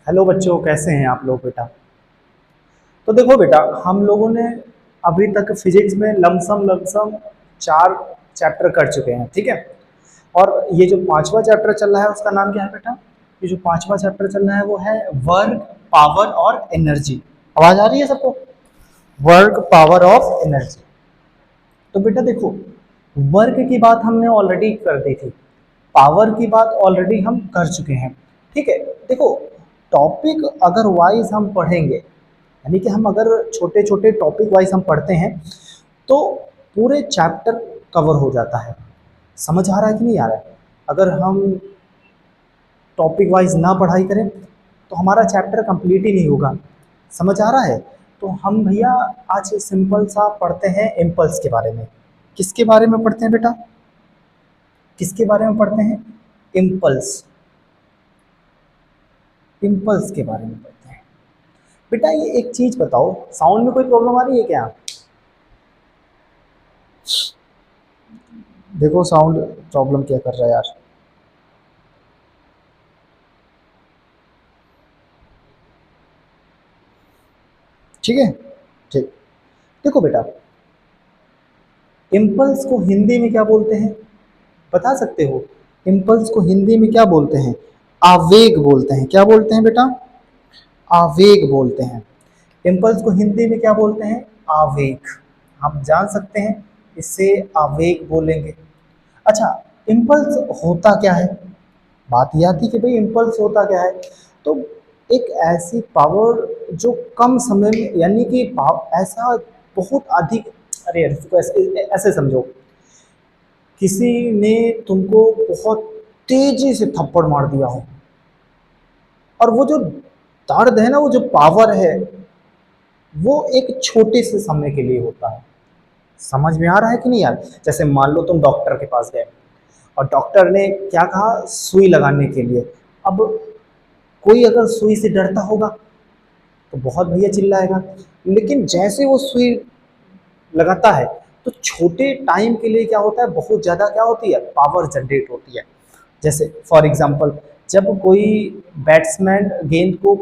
Hello बच्चों, कैसे हैं आप लोग बेटा। तो देखो बेटा, हम लोगों ने अभी तक फिजिक्स में लमसम लमसम 4 चैप्टर कर चुके हैं, ठीक है। और ये जो 5वां चैप्टर चल रहा है उसका नाम क्या है बेटा? ये जो 5वां चैप्टर चल रहा है वो है वर्क, पावर और एनर्जी। आवाज आ रही है सबको? Work, power of energy. तो बेटा देखो, वर्क की बात हमने ऑलरेडी कर दी थी, पावर की बात ऑलरेडी हम कर चुके हैं, ठीक है। देखो, टॉपिक अगर वाइज हम पढ़ेंगे, यानी कि हम अगर छोटे छोटे टॉपिक वाइज हम पढ़ते हैं तो पूरे चैप्टर कवर हो जाता है। समझ आ रहा है कि नहीं आ रहा है? अगर हम टॉपिक वाइज ना पढ़ाई करें तो हमारा चैप्टर कंप्लीट ही नहीं होगा। समझ आ रहा है? तो हम भैया आज सिंपल सा पढ़ते हैं इम्पल्स के बारे में। किसके बारे में पढ़ते हैं बेटा? किसके बारे में पढ़ते हैं? इम्पल्स। इम्पल्स के बारे में पढ़ते हैं। बेटा ये एक चीज बताओ, साउंड में कोई प्रॉब्लम आ रही है क्या? देखो साउंड प्रॉब्लम क्या कर रहा है यार। ठीक है, ठीक। देखो बेटा, इम्पल्स को हिंदी में क्या बोलते हैं, बता सकते हो? इम्पल्स को हिंदी में क्या बोलते हैं? आवेग बोलते हैं। क्या बोलते हैं बेटा? आवेग बोलते हैं। इम्पल्स को हिंदी में क्या बोलते हैं? आवेग। हम जान सकते हैं, इससे आवेग बोलेंगे। अच्छा, इम्पल्स होता क्या है? बात यह थी कि भाई इम्पल्स होता क्या है। तो एक ऐसी पावर जो कम समय में, यानी कि ऐसा बहुत अधिक, अरे यार इसको ऐसे ऐसे समझो, किसी ने तुमको बहुत तेजी से थप्पड़ मार दिया हो, और वो जो दर्द है ना, वो जो पावर है, वो एक छोटे से समय के लिए होता है। समझ में आ रहा है कि नहीं यार? जैसे मान लो तुम डॉक्टर के पास गए और डॉक्टर ने क्या कहा, सुई लगाने के लिए। अब कोई अगर सुई से डरता होगा तो बहुत भैया चिल्लाएगा, लेकिन जैसे वो सुई लगाता है तो छोटे टाइम के लिए क्या होता है, बहुत ज़्यादा क्या होती है, पावर जनरेट होती है। जैसे फॉर एग्जांपल, जब कोई बैट्समैन गेंद को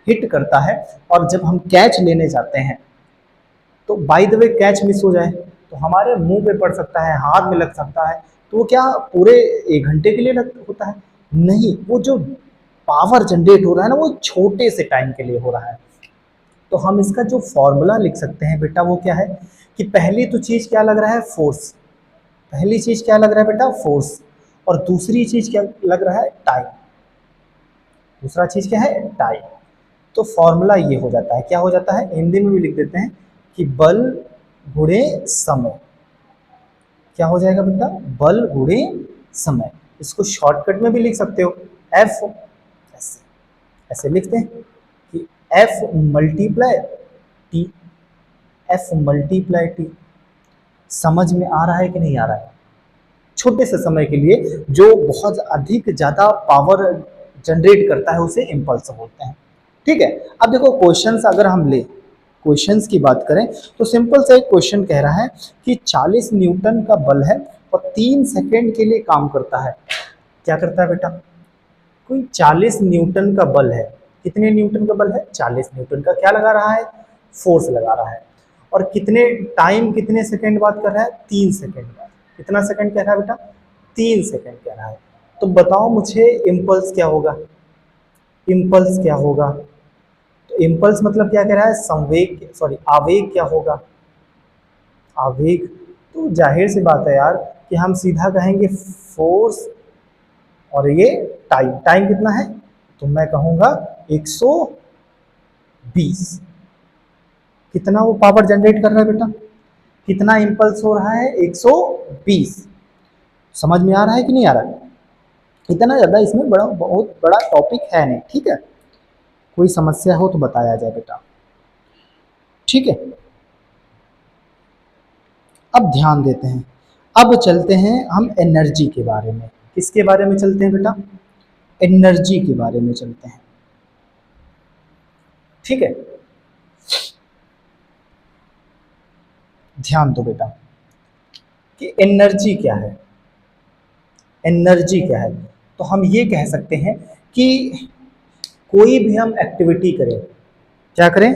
हिट करता है और जब हम कैच लेने जाते हैं तो by the way catch miss हो जाए तो हमारे मुंह पे पड़ सकता है, हाथ में लग सकता है। तो वो क्या पूरे 1 घंटे के लिए होता है? नहीं, वो जो पावर जनरेट हो रहा है ना, वो छोटे से टाइम के लिए हो रहा है। तो हम इसका जो फॉर्मूला लिख सकते हैं बेटा, वो क्या है कि पहली तो चीज़ क्या लग रहा है, फोर्स। पहली चीज़ क्या लग रहा है बेटा? फोर्स। और दूसरी चीज़ क्या लग रहा है? टाइम। दूसरा चीज़ क्या है? टाइम। तो फॉर्मूला ये हो जाता है, क्या हो जाता है, हिंदी में भी लिख देते हैं कि बल गुणे समय। क्या हो जाएगा बेटा? बल गुणे समय। इसको शॉर्टकट में भी लिख सकते हो, एफ। ऐसे ऐसे लिखते हैं कि F multiply T. F multiply T. समझ में आ रहा है कि नहीं आ रहा है? छोटे से समय के लिए जो बहुत अधिक ज्यादा पावर जनरेट करता है उसे इम्पल्स बोलते हैं, ठीक है। अब देखो क्वेश्चंस अगर हम ले, क्वेश्चंस की बात करें तो सिंपल सा एक क्वेश्चन कह रहा है कि 40 न्यूटन का बल है और 3 सेकेंड के लिए काम करता है। क्या करता है बेटा? कोई 40 न्यूटन का बल है। कितने न्यूटन का बल है? 40 न्यूटन का। क्या लगा रहा है? फोर्स लगा रहा है। और कितने टाइम, कितने सेकंड बात कर रहा है? 3 सेकंड बाद। कितना सेकंड कह रहा है बेटा? 3 सेकंड कह रहा है। तो बताओ मुझे इम्पल्स क्या होगा? इम्पल्स क्या होगा? तो इम्पल्स मतलब क्या कह रहा है? संवेग, सॉरी आवेग क्या होगा? आवेग। तो जाहिर सी बात है यार कि हम सीधा कहेंगे फोर्स, और ये टाइम। टाइम कितना है? तो मैं कहूंगा 120। कितना वो पावर जनरेट कर रहा है बेटा? कितना इम्पल्स हो रहा है? 120। समझ में आ रहा है कि नहीं आ रहा है? इतना ज्यादा इसमें बड़ा, बहुत बड़ा टॉपिक है नहीं, ठीक है। कोई समस्या हो तो बताया जाए बेटा, ठीक है। अब ध्यान देते हैं, अब चलते हैं हम एनर्जी के बारे में। किसके बारे में चलते हैं बेटा? एनर्जी के बारे में चलते हैं, ठीक है। ध्यान दो बेटा कि एनर्जी क्या है। एनर्जी क्या है? तो हम ये कह सकते हैं कि कोई भी हम एक्टिविटी करें, क्या करें,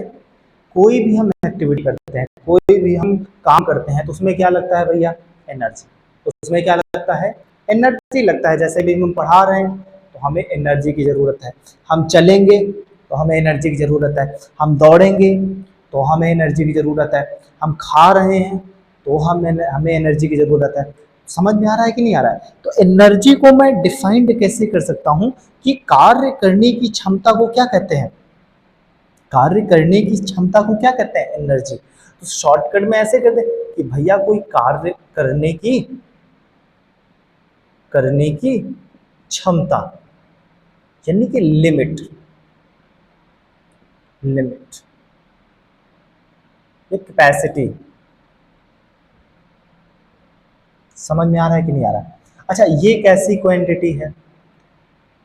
कोई भी हम एक्टिविटी करते हैं, कोई भी हम काम करते हैं, तो उसमें क्या लगता है भैया, एनर्जी। उसमें क्या लगता है, एनर्जी लगता है। जैसे भी हम पढ़ा रहे हैं तो हमें एनर्जी की ज़रूरत है, हम चलेंगे तो हमें एनर्जी की ज़रूरत है, हम दौड़ेंगे तो हमें एनर्जी की ज़रूरत है, हम खा रहे हैं तो हमें एनर्जी की ज़रूरत है। समझ में आ रहा है कि नहीं आ रहा है? तो एनर्जी को मैं डिफाइंड कैसे कर सकता हूँ कि कार्य करने की क्षमता को क्या कहते हैं, कार्य करने की क्षमता को क्या कहते हैं, एनर्जी। तो शॉर्टकट में ऐसे कहते हैं कि भैया कोई कार्य करने की क्षमता, यानी कि लिमिट, लिमिट एक कैपेसिटी। समझ में आ रहा है कि नहीं आ रहा है? अच्छा, ये कैसी क्वांटिटी है,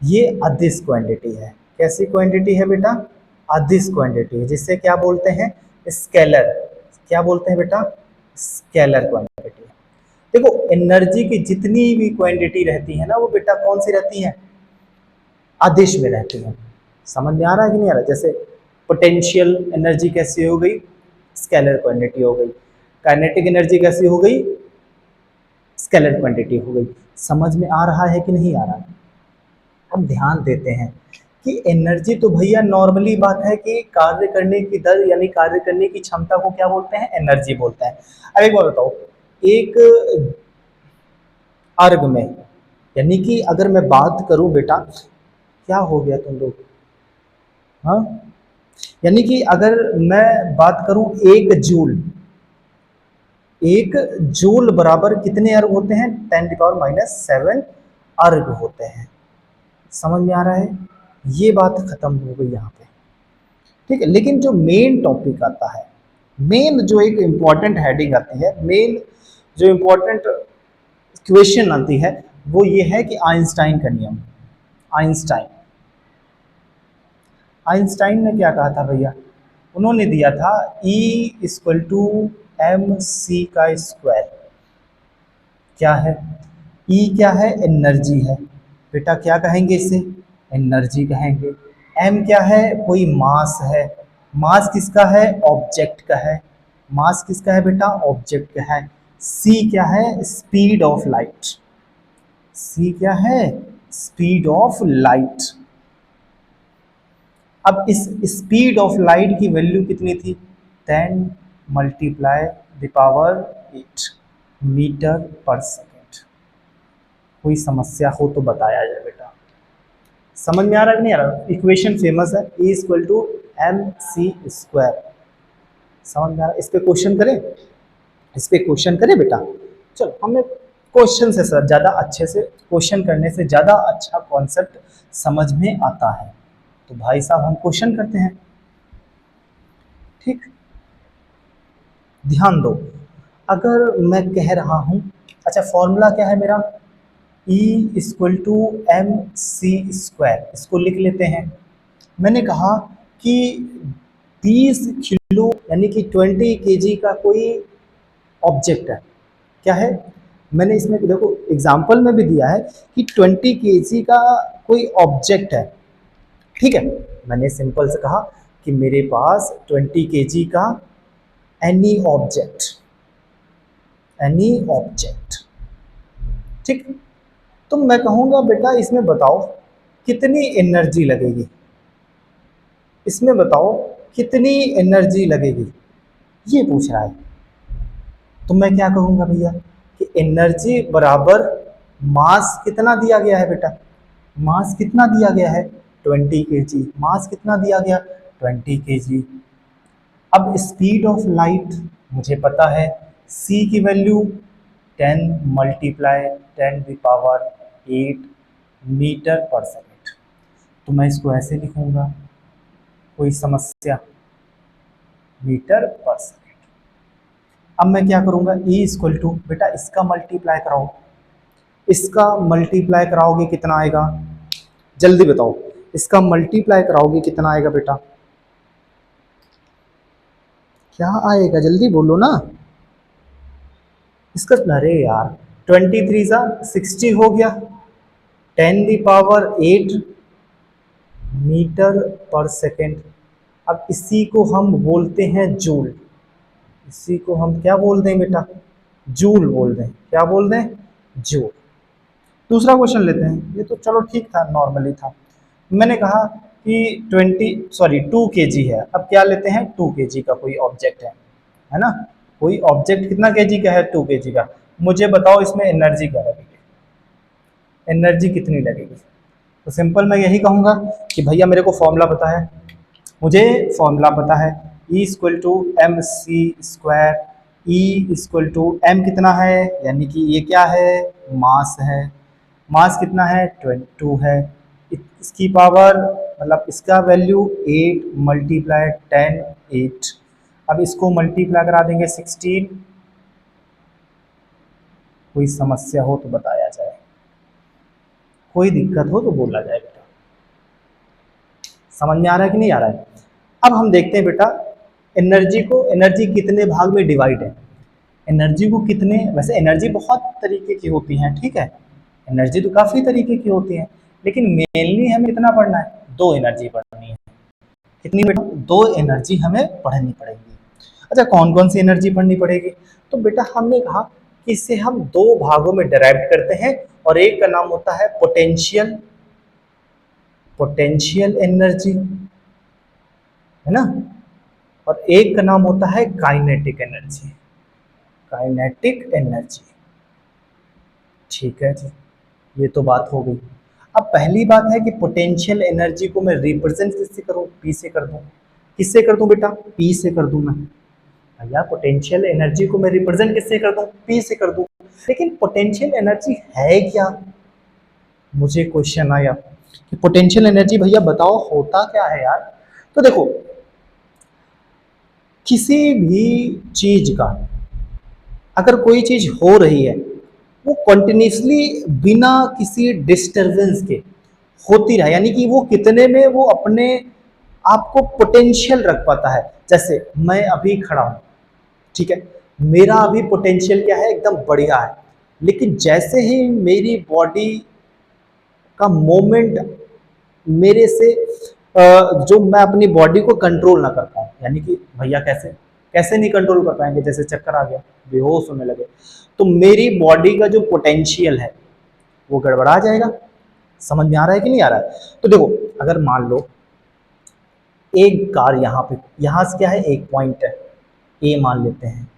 ये अदिश क्वांटिटी है। कैसी क्वांटिटी है बेटा, अदिश क्वांटिटी है, जिससे क्या बोलते हैं, स्केलर। क्या बोलते हैं बेटा, स्केलर क्वांटिटी। देखो एनर्जी की जितनी भी क्वांटिटी रहती है ना, वो बेटा कौन सी रहती है, अदिश में रहती है। समझ में आ रहा है कि नहीं आ रहा? जैसे पोटेंशियल एनर्जी कैसी हो गई, स्केलर क्वांटिटी हो गई। काइनेटिक एनर्जी कैसी हो गई, स्केलर क्वांटिटी हो गई। समझ में आ रहा है कि नहीं आ रहा? अब ध्यान देते हैं कि एनर्जी तो भैया नॉर्मली बात है कि कार्य करने की दर यानी कार्य करने की क्षमता को क्या बोलते हैं, एनर्जी बोलते हैं। अब एक बात बताओ, एक अर्ग में, यानी कि अगर मैं बात करूं बेटा, क्या हो गया तुम लोग, हाँ, यानी कि अगर मैं बात करूं, एक जूल बराबर कितने अर्ग होते हैं, 10⁻⁷ अर्ग होते हैं। समझ में आ रहा है? ये बात खत्म हो गई यहाँ पे, ठीक है। लेकिन जो मेन टॉपिक आता है, मेन जो एक इम्पॉर्टेंट हेडिंग आती है, मेन जो इम्पॉर्टेंट क्वेश्चन आती है, वो ये है कि आइंस्टाइन का नियम। आइंस्टाइन आइंस्टाइन ने क्या कहा था भैया, उन्होंने दिया था E = mc²। क्या है, E क्या है, एनर्जी है बेटा, क्या कहेंगे इसे, एनर्जी कहेंगे। M क्या है, कोई मास है, मास किसका है, ऑब्जेक्ट का है, मास किसका है बेटा, ऑब्जेक्ट का है। C क्या है, स्पीड ऑफ लाइट, C क्या है, स्पीड ऑफ लाइट। अब इस स्पीड ऑफ लाइट की वैल्यू कितनी थी, 10⁻⁸ मीटर पर सेकेंड। कोई समस्या हो तो बताया जाए बेटा। समझ में आ रहा है कि नहीं आ रहा? इक्वेशन फेमस है, E = mc²। समझ में आ रहा है? इस पे क्वेश्चन करें, इस पे क्वेश्चन करें बेटा। चलो, हमें क्वेश्चन से ज़्यादा अच्छे से, क्वेश्चन करने से ज़्यादा अच्छा कॉन्सेप्ट समझ में आता है। तो भाई साहब हम क्वेश्चन करते हैं, ठीक। ध्यान दो, अगर मैं कह रहा हूं, अच्छा फॉर्मूला क्या है मेरा, E = mc²। इसको लिख लेते हैं। मैंने कहा कि 20 किलो यानी कि 20 kg का कोई ऑब्जेक्ट है, क्या है, मैंने इसमें देखो एग्जाम्पल में भी दिया है कि 20 kg का कोई ऑब्जेक्ट है, ठीक है। मैंने सिंपल से कहा कि मेरे पास 20 kg का एनी ऑब्जेक्ट, ठीक। तो मैं कहूँगा बेटा इसमें बताओ कितनी एनर्जी लगेगी, इसमें बताओ कितनी एनर्जी लगेगी, ये पूछ रहा है। तो मैं क्या कहूँगा भैया कि एनर्जी बराबर मास कितना दिया गया है बेटा, मास कितना दिया गया है, 20 kg। मास कितना दिया गया, 20 kg। अब स्पीड ऑफ लाइट मुझे पता है, c की वैल्यू 10⁻⁸ मीटर पर सेकेंड। तो मैं इसको ऐसे लिखूंगा, कोई समस्या, मीटर पर सेकेंड। अब मैं क्या करूंगा, E = बेटा इसका मल्टीप्लाई कराओ, इसका मल्टीप्लाई कराओगे कितना आएगा, जल्दी बताओ, इसका मल्टीप्लाई कराओगे कितना आएगा बेटा, क्या आएगा, जल्दी बोलो ना। इसका, अरे यार 23 × 60 हो गया, 10⁸ मीटर पर सेकेंड। अब इसी को हम बोलते हैं जूल। इसी को हम क्या बोल दें बेटा? जूल बोल दें। क्या बोल दें? जूल। दूसरा क्वेश्चन लेते हैं। ये तो चलो ठीक था, नॉर्मली था। मैंने कहा कि 2 kg है। अब क्या लेते हैं? 2 kg का कोई ऑब्जेक्ट है ना? कोई ऑब्जेक्ट कितना kg का है? 2 kg का। मुझे बताओ इसमें एनर्जी क्या लगेगी? एनर्जी कितनी लगेगी? तो सिंपल मैं यही कहूँगा कि भैया मेरे को फॉर्मूला पता है, मुझे फॉर्मूला पता है, E = mc²। E = m कितना है? यानी कि ये क्या है? मास है। मास कितना है? 22 है। इसकी पावर मतलब इसका वैल्यू 8 × 10 8। अब इसको मल्टीप्लाई करा देंगे 16। कोई समस्या हो तो बताया जाए, कोई दिक्कत हो तो बोला जाए बेटा। समझ में आ रहा है कि नहीं आ रहा है? अब हम देखते हैं बेटा एनर्जी कितने भाग में डिवाइड है। एनर्जी को कितने, वैसे एनर्जी बहुत तरीके की होती हैं, ठीक है, एनर्जी तो काफ़ी तरीके की होती है, लेकिन मेनली हमें कितना पढ़ना है? 2 एनर्जी पढ़नी है। कितनी बेटा? 2 एनर्जी हमें पढ़नी पड़ेगी। अच्छा, कौन कौन सी एनर्जी पढ़नी पड़ेगी? तो बेटा हमने कहा कि इसे हम 2 भागों में डिराइव करते हैं, और एक का नाम होता है पोटेंशियल एनर्जी, है ना, और एक का नाम होता है काइनेटिक एनर्जी। काइनेटिक एनर्जी, ठीक है जी, ये तो बात हो गई। अब पहली बात है कि पोटेंशियल एनर्जी को मैं रिप्रेजेंट किससे करूं? पी से कर दूं। किससे कर दूं बेटा? पी से कर दूं मैं। भैया पोटेंशियल एनर्जी को मैं रिप्रेजेंट किससे कर दूं? पी से कर दूं। लेकिन पोटेंशियल एनर्जी है क्या? मुझे क्वेश्चन आया कि पोटेंशियल एनर्जी भैया बताओ होता क्या है यार? तो देखो, किसी भी चीज का अगर कोई चीज हो रही है, वो कंटिन्यूसली बिना किसी डिस्टरबेंस के होती रहे, यानी कि वो कितने में वो अपने आप को पोटेंशियल रख पाता है। जैसे मैं अभी खड़ा हूं, ठीक है, मेरा अभी पोटेंशियल क्या है? एकदम बढ़िया है। लेकिन जैसे ही मेरी बॉडी का मोमेंट मेरे से जो मैं अपनी बॉडी को कंट्रोल ना कर पाऊँ, यानी कि भैया कैसे कैसे नहीं कंट्रोल कर पाएंगे? जैसे चक्कर आ गया, बेहोश होने लगे, तो मेरी बॉडी का जो पोटेंशियल है वो गड़बड़ा जाएगा। समझ में आ रहा है कि नहीं आ रहा है? तो देखो, अगर मान लो एक कार यहाँ पे, यहाँ से क्या है? एक पॉइंट है ए मान लेते हैं,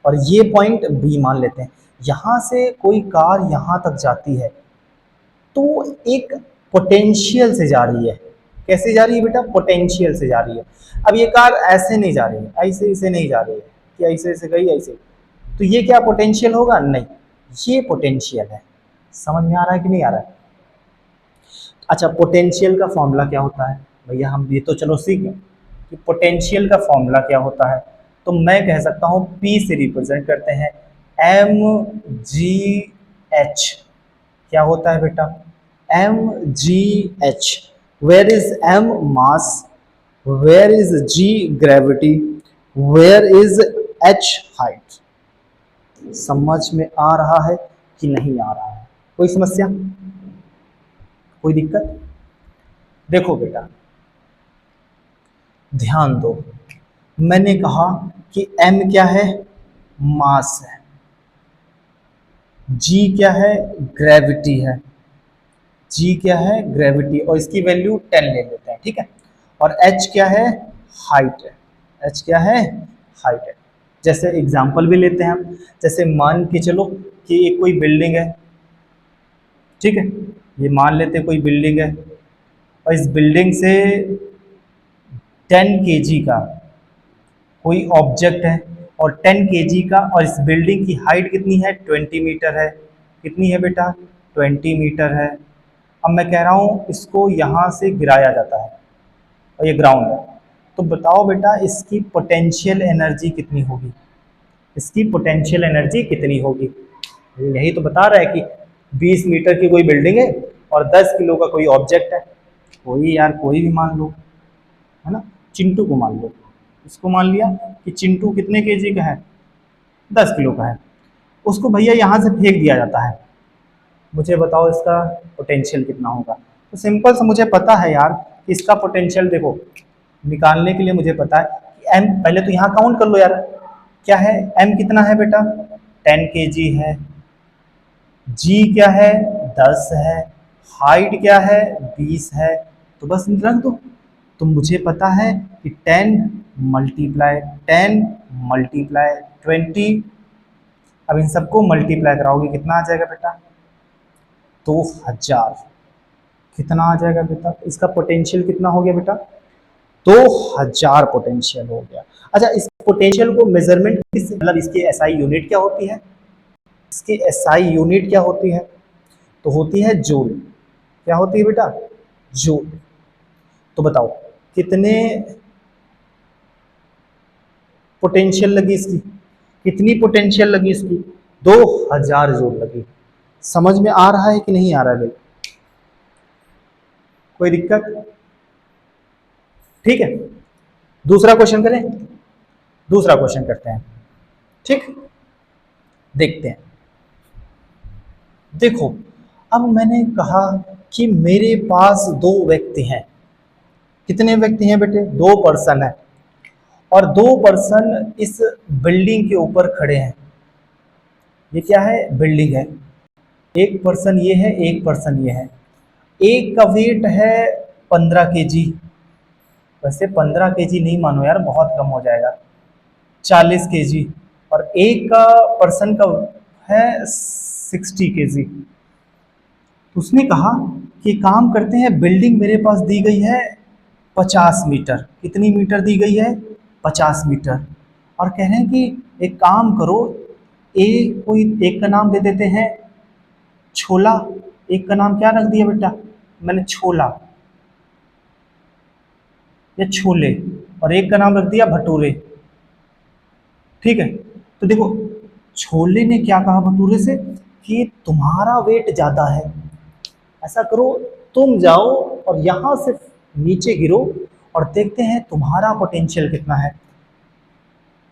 और ये पॉइंट बी मान लेते हैं। यहाँ से कोई कार यहाँ तक जाती है तो एक पोटेंशियल से जा रही है। कैसे जा रही है बेटा? पोटेंशियल से जा रही है। अब ये कार ऐसे नहीं जा रही है, ऐसे ऐसे नहीं जा रही है कि ऐसे ऐसे गई ऐसे, तो ये क्या पोटेंशियल होगा? नहीं, ये पोटेंशियल है। समझ में आ रहा है कि नहीं आ रहा है? अच्छा, पोटेंशियल का फॉर्मूला क्या होता है? भैया हम ये तो चलो सीख गए कि पोटेंशियल का फॉर्मूला क्या होता है। तो मैं कह सकता हूँ पी से रिप्रेजेंट करते हैं, mgh। क्या होता है बेटा? mgh। Where is m mass, where is g gravity, where is h height. समझ में आ रहा है कि नहीं आ रहा है? कोई समस्या, कोई दिक्कत? देखो बेटा, ध्यान दो, मैंने कहा कि m क्या है? मास है। g क्या है? ग्रेविटी है। g क्या है? ग्रेविटी, और इसकी वैल्यू 10 ले लेते हैं, ठीक है। और h क्या है? हाइट है। h क्या है? हाइट है। जैसे एग्जांपल भी लेते हैं हम, जैसे मान के चलो कि एक कोई बिल्डिंग है, ठीक है, ये मान लेते हैं कोई बिल्डिंग है, और इस बिल्डिंग से 10 kg का कोई ऑब्जेक्ट है, और 10 kg का, और इस बिल्डिंग की हाइट कितनी है? 20 मीटर है। कितनी है बेटा? 20 मीटर है। अब मैं कह रहा हूँ इसको यहाँ से गिराया जाता है, और ये ग्राउंड है, तो बताओ बेटा इसकी पोटेंशियल एनर्जी कितनी होगी? इसकी पोटेंशियल एनर्जी कितनी होगी? यही तो बता रहा है कि 20 मीटर की कोई बिल्डिंग है और 10 किलो का कोई ऑब्जेक्ट है, कोई यार कोई भी मान लो, है ना, चिंटू को मान लो, इसको मान लिया कि चिंटू कितने केजी का है? 10 किलो का है। उसको भैया यहाँ से फेंक दिया जाता है, मुझे बताओ इसका पोटेंशियल कितना होगा? तो सिंपल से मुझे पता है यार कि इसका पोटेंशियल देखो निकालने के लिए मुझे पता है कि एम, पहले तो यहाँ काउंट कर लो यार, क्या है एम कितना है बेटा 10 kg है, जी क्या है 10 है, हाइट क्या है 20 है, तो बस रख दो। तो मुझे पता है कि 10 मल्टीप्लाई 10 मल्टीप्लाई 20, अब इन सबको मल्टीप्लाई कराओगे कितना आ जाएगा बेटा 2000, कितना आ जाएगा बेटा, इसका पोटेंशियल कितना हो गया बेटा 2000 पोटेंशियल हो गया। अच्छा इस पोटेंशियल को मेजरमेंट किस, मतलब इसकी एसआई यूनिट क्या होती है, इसकी एसआई यूनिट क्या होती है, तो होती है जूल। क्या होती है बेटा जूल। तो बताओ कितने पोटेंशियल लगी इसकी, कितनी पोटेंशियल लगी इसकी 2000 जूल लगी। समझ में आ रहा है कि नहीं आ रहा है, कोई दिक्कत, ठीक है। दूसरा क्वेश्चन करें, दूसरा क्वेश्चन करते हैं, ठीक, देखते हैं। देखो अब मैंने कहा कि मेरे पास दो व्यक्ति हैं, कितने व्यक्ति हैं बेटे 2 पर्सन है, और 2 पर्सन इस बिल्डिंग के ऊपर खड़े हैं। ये क्या है बिल्डिंग है, एक पर्सन ये है एक पर्सन ये है, एक का वेट है 15 kg, वैसे 15 kg नहीं मानो यार बहुत कम हो जाएगा, 40 kg, और एक का पर्सन का है 60 kg। उसने कहा कि काम करते हैं, बिल्डिंग मेरे पास दी गई है 50 मीटर, कितनी मीटर दी गई है 50 मीटर, और कह रहे हैं कि एक काम करो, कोई एक का नाम दे देते हैं छोला, एक का नाम क्या रख दिया बेटा मैंने छोला या छोले, और एक का नाम रख दिया भटूरे, ठीक है। तो देखो छोले ने क्या कहा भटूरे से कि तुम्हारा वेट ज़्यादा है, ऐसा करो तुम जाओ और यहाँ से नीचे गिरो और देखते हैं तुम्हारा पोटेंशियल कितना है।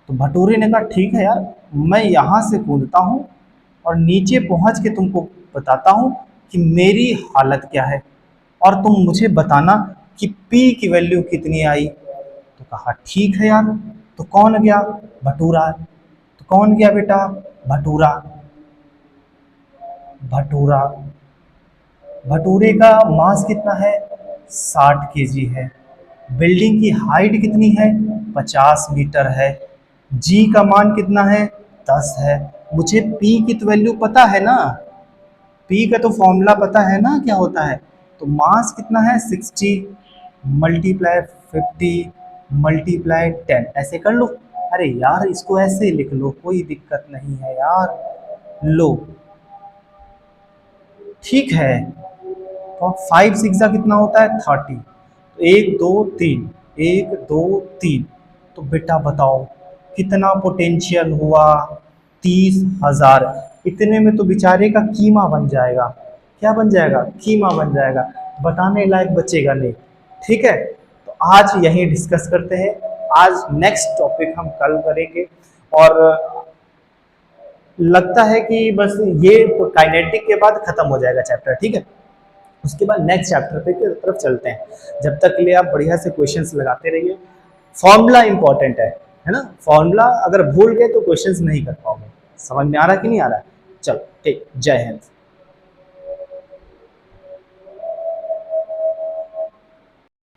तो भटूरे ने कहा ठीक है यार, मैं यहाँ से कूदता हूँ और नीचे पहुँच के तुमको बताता हूँ कि मेरी हालत क्या है, और तुम मुझे बताना कि पी की वैल्यू कितनी आई। तो कहा ठीक है यार। तो कौन गया भटूरा, तो कौन गया बेटा भटूरा, भटूरा, भटूरे का मास कितना है 60 kg है, बिल्डिंग की हाइट कितनी है 50 मीटर है, जी का मान कितना है 10 है, मुझे पी की तो वैल्यू पता है ना, पी का तो फॉर्मूला पता है ना क्या होता है, तो मास कितना है 60 मल्टीप्लाई 50 मल्टीप्लाई 10, ऐसे कर लो। अरे यार इसको ऐसे लिख लो कोई दिक्कत नहीं है यार, लो ठीक है। तो 5 6 कितना होता है 30, तो 1 2 3 1 2 3, तो बेटा बताओ कितना पोटेंशियल हुआ 30,000। इतने में तो बेचारे का कीमा बन जाएगा, क्या बन जाएगा कीमा बन जाएगा, बताने लायक बचेगा नहीं, ठीक है। तो आज यही डिस्कस करते हैं, आज नेक्स्ट टॉपिक हम कल करेंगे, और लगता है कि बस ये तो काइनेटिक के बाद खत्म हो जाएगा चैप्टर, ठीक है। उसके बाद नेक्स्ट चैप्टर पे की तरफ चलते हैं, जब तक के लिए आप बढ़िया से क्वेश्चंस लगाते रहिए। फॉर्मूला इंपॉर्टेंट है ना, फॉर्मूला अगर भूल गए तो क्वेश्चंस नहीं कर पाओगे। समझ में आ रहा कि नहीं आ रहा है, चलो ठीक, जय हिंद।